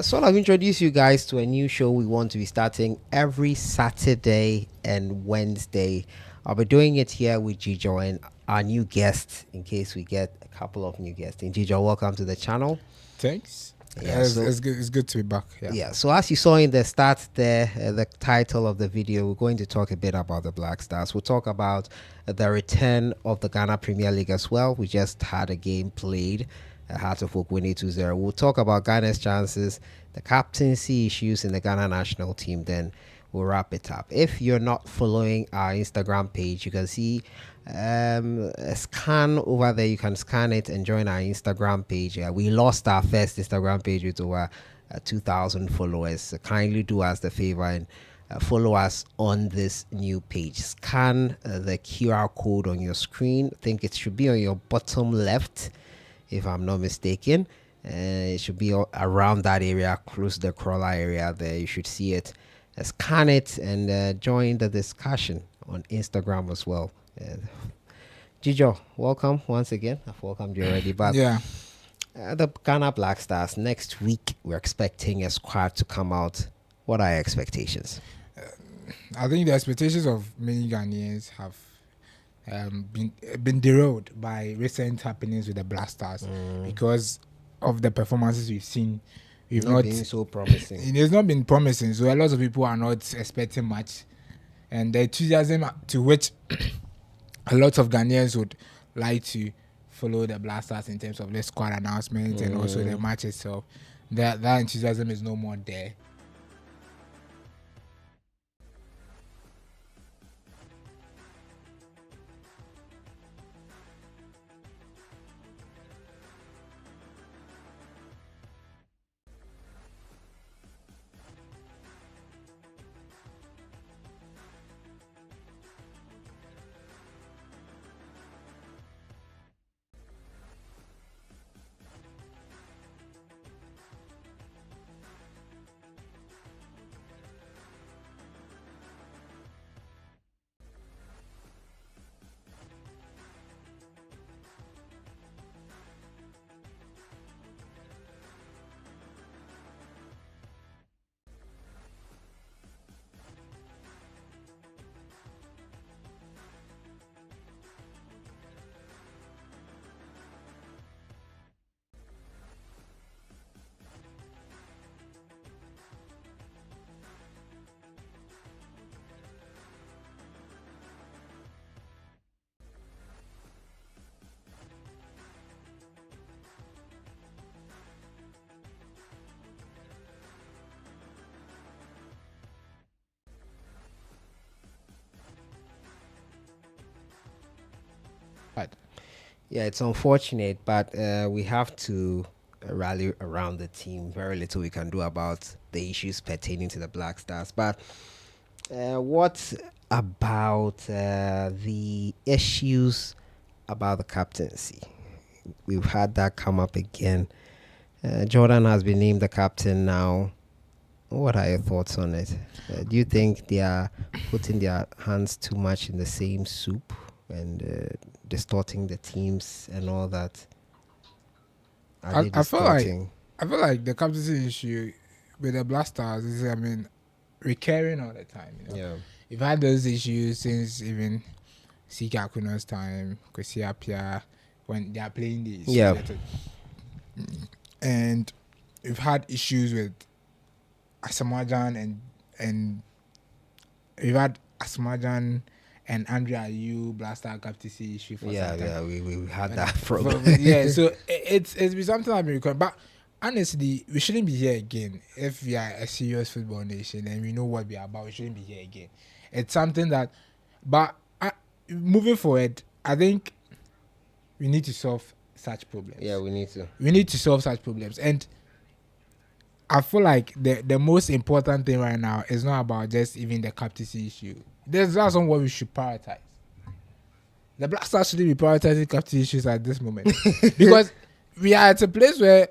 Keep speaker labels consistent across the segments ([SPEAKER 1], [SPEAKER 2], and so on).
[SPEAKER 1] So I've introduced you guys to a new show we want to be starting every Saturday and Wednesday. I'll be doing it here with Gijo and our new guest, in case we get a couple of new guests. And Gijo, welcome to the channel.
[SPEAKER 2] Thanks.
[SPEAKER 1] Yeah,
[SPEAKER 2] It's good to be back.
[SPEAKER 1] Yeah. So as you saw in the start there, the title of the video, we're going to talk a bit about the Black Stars. We'll talk about the return of the Ghana Premier League as well. We just had a game played. Heart of Oak winning 2-0. We'll talk about Ghana's chances, the captaincy issues in the Ghana national team. Then we'll wrap it up. If you're not following our Instagram page, you can see a scan over there. You can scan it and join our Instagram page. We lost our first Instagram page with over 2,000 followers. So kindly do us the favor and follow us on this new page. Scan the QR code on your screen. I think it should be on your bottom left, if I'm not mistaken. It should be around that area, close to the crawler area there. You should see it. Scan it and join the discussion on Instagram as well. Gijo, welcome once again. I've welcomed you already, but the Ghana Black Stars, next week we're expecting a squad to come out. What are your expectations?
[SPEAKER 2] I think the expectations of many Ghanaians have been derailed by recent happenings with the Black Stars because of the performances we've seen. We've not
[SPEAKER 1] been so promising.
[SPEAKER 2] It has not been promising, so a lot of people are not expecting much, and the enthusiasm to which a lot of Ghanaians would like to follow the Black Stars in terms of the squad announcement and also the match itself, that enthusiasm is no more there.
[SPEAKER 1] Yeah, it's unfortunate, but we have to rally around the team. Very little we can do about the issues pertaining to the Black Stars. But what about the issues about the captaincy? We've had that come up again. Jordan has been named the captain now. What are your thoughts on it? Do you think they are putting their hands too much in the same soup and distorting the teams and all that?
[SPEAKER 2] I feel like the captaincy issue with the Black Stars is, recurring all the time.
[SPEAKER 1] Yeah,
[SPEAKER 2] we've had those issues since even Sika Akuno's time, Kwesi Appiah, when they are playing these.
[SPEAKER 1] Yeah,
[SPEAKER 2] and we've had issues with Asamoah and we've had Asamoah and Andrea Ayew Black Star captaincy issue for some time.
[SPEAKER 1] Yeah, we had that problem.
[SPEAKER 2] So it's been something I've been recording. But honestly, we shouldn't be here again. If we are a serious football nation and we know what we are about, we shouldn't be here again. It's something that, but moving forward, I think we need to solve such problems.
[SPEAKER 1] Yeah, we need to.
[SPEAKER 2] We need to solve such problems. And I feel like the most important thing right now is not about just even the captaincy issue. That's not what we should prioritize. The Black Stars shouldn't be prioritizing captaincy issues at this moment. Because we are at a place where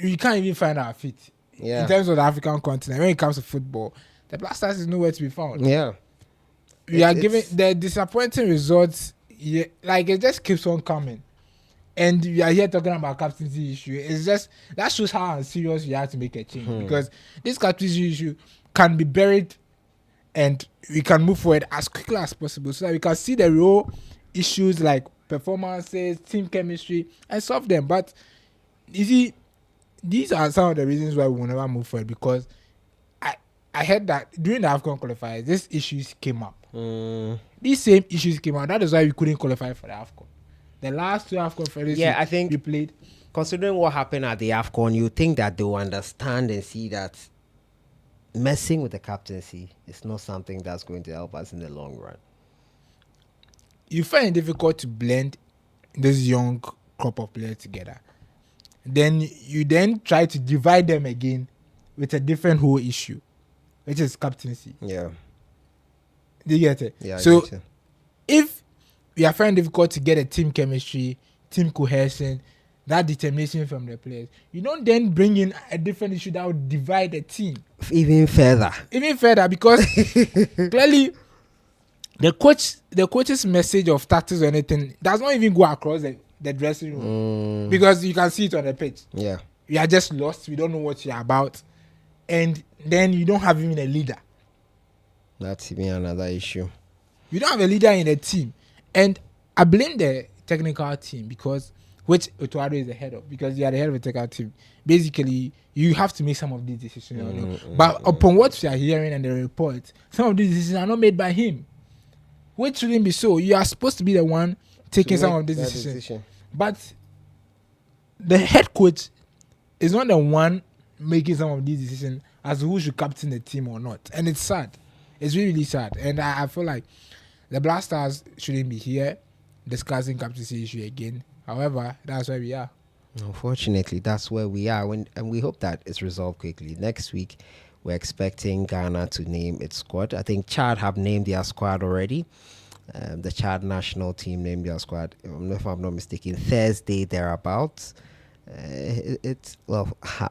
[SPEAKER 2] we can't even find our feet.
[SPEAKER 1] Yeah.
[SPEAKER 2] In terms of the African continent, when it comes to football, the Black Stars is nowhere to be found.
[SPEAKER 1] Yeah.
[SPEAKER 2] We are giving the disappointing results, like it just keeps on coming. and we are here talking about captaincy issue. It's just that shows how serious you have to make a change because this captaincy issue can be buried and we can move forward as quickly as possible so that we can see the real issues like performances, team chemistry, and solve them. But you see, these are some of the reasons why we will never move forward because I heard that during the AFCON qualifiers, these issues came up. These same issues came out. That is why we couldn't qualify for the AFCON. The last two AFCON finals
[SPEAKER 1] I think
[SPEAKER 2] we played.
[SPEAKER 1] Considering what happened at the AFCON, you think that they will understand and see that messing with the captaincy is not something that's going to help us in the long run.
[SPEAKER 2] You find it difficult to blend this young crop of players together. Then you try to divide them again with a different whole issue, which is captaincy.
[SPEAKER 1] Yeah.
[SPEAKER 2] Do you get it?
[SPEAKER 1] Yeah.
[SPEAKER 2] So if we are finding difficult to get a team chemistry, team cohesion, that determination from the players, you don't then bring in a different issue that would divide the team
[SPEAKER 1] even further
[SPEAKER 2] because clearly the coach's message of tactics or anything does not even go across the dressing room because you can see it on the pitch.
[SPEAKER 1] Yeah,
[SPEAKER 2] we are just lost. We don't know what you're about, and then you don't have even a leader.
[SPEAKER 1] That's even another issue.
[SPEAKER 2] You don't have a leader in the team, and I blame the technical team because which Otuado is the head of, because you are the head of the technical team. Basically, you have to make some of these decisions. But upon what we are hearing and the reports, some of these decisions are not made by him, which shouldn't be so. You are supposed to be the one taking some of these decisions. But the head coach is not the one making some of these decisions as to who should captain the team or not. And it's sad. It's really, really sad. And I feel like the Black Stars shouldn't be here discussing captaincy issue again. However, that's where we are.
[SPEAKER 1] Unfortunately, that's where we are. And we hope that it's resolved quickly. Next week, we're expecting Ghana to name its squad. I think Chad have named their squad already. The Chad national team named their squad, if I'm not mistaken, Thursday thereabouts.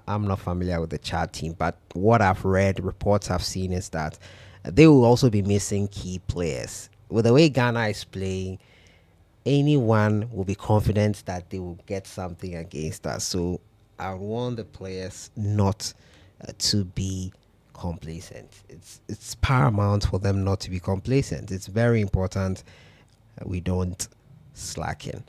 [SPEAKER 1] I'm not familiar with the Chad team, but what I've read, reports I've seen is that they will also be missing key players. With the way Ghana is playing, anyone will be confident that they will get something against us. So I want the players not to be complacent. It's paramount for them not to be complacent. It's very important we don't slacken.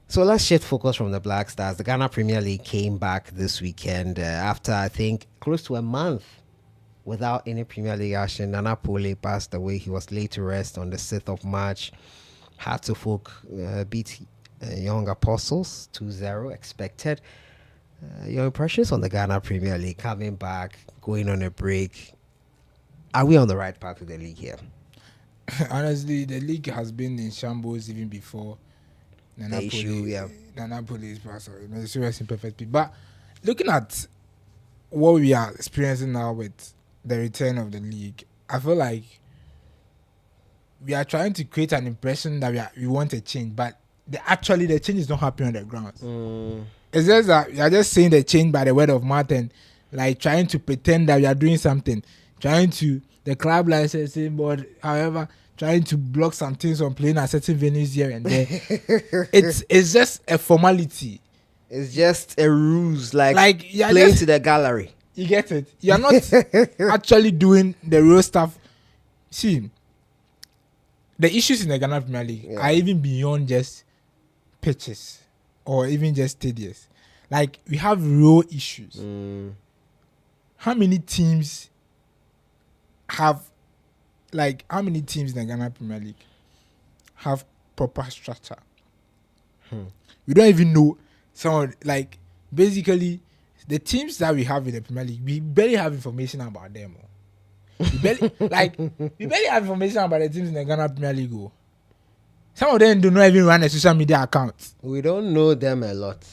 [SPEAKER 1] So let's shift focus from the Black Stars. The Ghana Premier League came back this weekend after, I think, close to a month without any Premier League action. Nana Pole passed away. He was laid to rest on the 6th of March. Hearts of Folk beat Young Apostles 2-0, expected. Your impressions on the Ghana Premier League coming back, going on a break? Are we on the right path with the league here?
[SPEAKER 2] Honestly, the league has been in shambles even before Nana Poli's passed away. Seriously, perfectly. But looking at what we are experiencing now with the return of the league, I feel like we are trying to create an impression that we want a change, but the change is not happening on the ground. It's just that we are just saying the change by the word of mouth and like trying to pretend that we are doing something, the club licensing board, however, trying to block some things from playing at certain venues here and there. It's just a formality.
[SPEAKER 1] It's just a ruse, like playing to the gallery.
[SPEAKER 2] You get it? You are not actually doing the real stuff. See, the issues in the Ghana Premier League are even beyond just pitches or even just stadiums. Like, we have real issues. How many teams in the Ghana Premier League have proper structure? We don't even know basically the teams that we have in the Premier League, we barely have information about them. We barely have information about the teams in the Ghana Premier League. Some of them do not even run a social media account.
[SPEAKER 1] We don't know them a lot.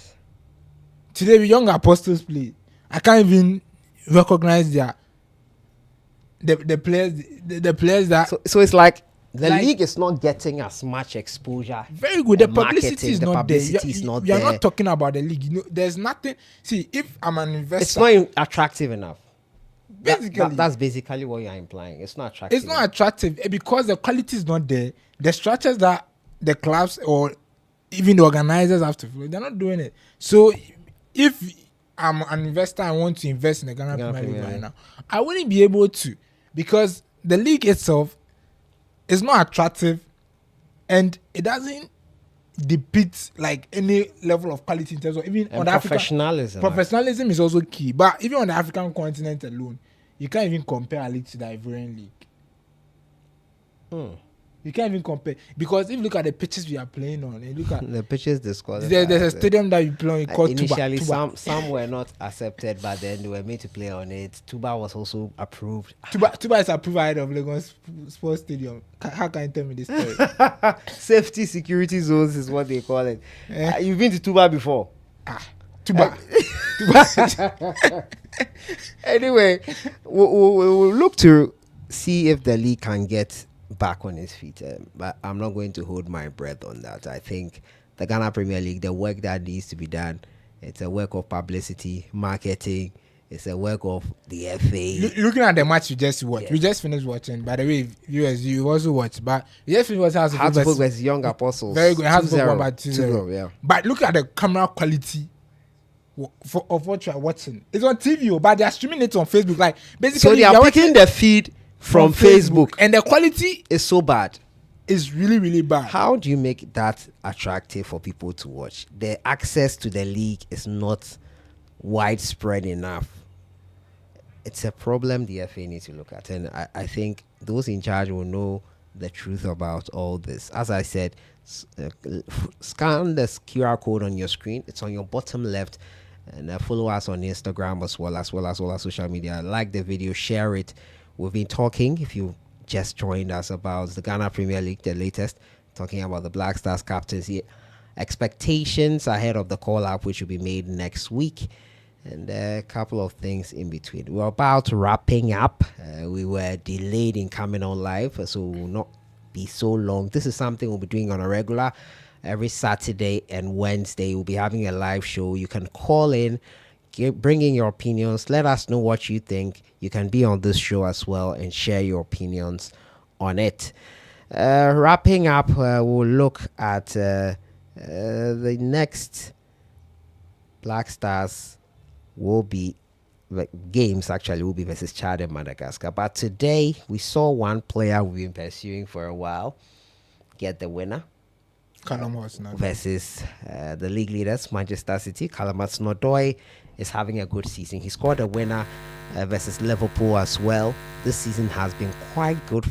[SPEAKER 2] Today, with Young Apostles play, I can't even recognize the players that.
[SPEAKER 1] So it's like the league is not getting as much exposure.
[SPEAKER 2] Very good. The publicity is not there.
[SPEAKER 1] We
[SPEAKER 2] are not talking about the league. There's nothing. See, if I'm an investor,
[SPEAKER 1] it's not attractive enough.
[SPEAKER 2] Basically,
[SPEAKER 1] that's basically what you're implying. It's not attractive.
[SPEAKER 2] It's not attractive because the quality is not there. The structures that the clubs or even the organizers have to follow. They're not doing it. So if I'm an investor, I want to invest in the Ghana Premier League right now, I wouldn't be able to, because the league itself is not attractive and it doesn't depict like any level of quality in terms of even
[SPEAKER 1] And
[SPEAKER 2] on the
[SPEAKER 1] professionalism.
[SPEAKER 2] Professionalism is also key, but even on the African continent alone, you can't even compare a league to the Ivorian league. You can't even compare, because if you look at the pitches we are playing on, and look at
[SPEAKER 1] The pitches disqualified.
[SPEAKER 2] there's a stadium that you play on called
[SPEAKER 1] Initially,
[SPEAKER 2] Tuba.
[SPEAKER 1] some were not accepted, but then they were made to play on it. Tuba was also approved.
[SPEAKER 2] Tuba is approved ahead of Lagos Sports Stadium. How can you tell me this story?
[SPEAKER 1] Safety security zones is what they call it. You've been to Tuba before?
[SPEAKER 2] Tuba.
[SPEAKER 1] Anyway, we'll look to see if the league can get back on its feet. But I'm not going to hold my breath on that. I think the Ghana Premier League, the work that needs to be done, it's a work of publicity, marketing. It's a work of the FA.
[SPEAKER 2] Looking at the match you just watched,
[SPEAKER 1] Yeah.
[SPEAKER 2] we just finished watching. By the way, viewers, you also watched, but we just finished watching
[SPEAKER 1] Hartlepool versus Young Apostles.
[SPEAKER 2] Very good. Hartlepool
[SPEAKER 1] 2-0.
[SPEAKER 2] won by 2-0.
[SPEAKER 1] Yeah.
[SPEAKER 2] But look at the camera quality of what you are watching. It's on TV, but they are streaming it on Facebook. Like basically,
[SPEAKER 1] So they are picking the feed from Facebook,
[SPEAKER 2] and the quality
[SPEAKER 1] is so bad.
[SPEAKER 2] is really, really bad.
[SPEAKER 1] How do you make that attractive for people to watch? The access to the league is not widespread enough. It's a problem the FA needs to look at, and I think those in charge will know the truth about all this. As I said, scan this QR code on your screen. It's on your bottom left, and follow us on Instagram as well as all our social media. Like the video, share it. We've been talking, if you just joined us, about the Ghana Premier League, the latest, talking about the Black Stars captaincy, expectations ahead of the call-up, which will be made next week, and a couple of things in between. We're about wrapping up. We were delayed in coming on live, so we will not be so long. This is something we'll be doing on a regular. Every Saturday and Wednesday, we'll be having a live show. You can call in, bring in your opinions. Let us know what you think. You can be on this show as well and share your opinions on it. Wrapping up, we'll look at the next Black Stars will be games actually will be versus Chad and Madagascar. But today we saw one player we've been pursuing for a while get the winner.
[SPEAKER 2] Callum Hudson-Odoi
[SPEAKER 1] Versus the league leaders, Manchester City. Callum Hudson-Odoi is having a good season. He scored a winner versus Liverpool as well. This season has been quite good